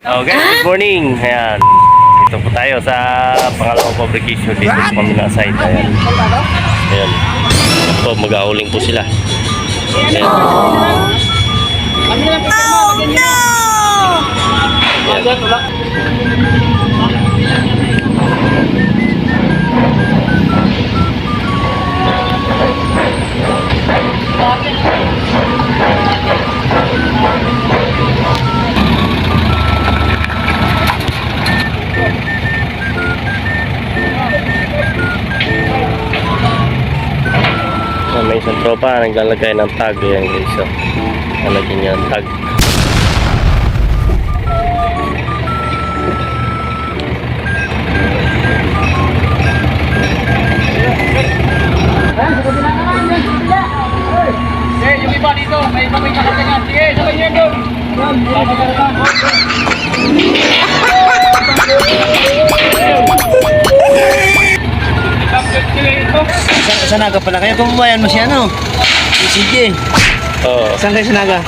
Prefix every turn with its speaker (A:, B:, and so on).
A: Okay, good morning. Ayan. Dito po tayo sa pangalawang fabrication dito sa Pamina side. Ayan. Ayan. Ito, mag-ahuling po sila. Ayan. May isang tropa naglalagay ng tag. Ayan guys, so nalagyan niya ng tag.
B: Yung iba dito, may iba may nakatangan. Sige, sabay niyo doon.
C: Sa Naga pala. Kaya pamabayan mo siya, no? Si CJ.
A: Oo.
C: Saan kayo sa Naga?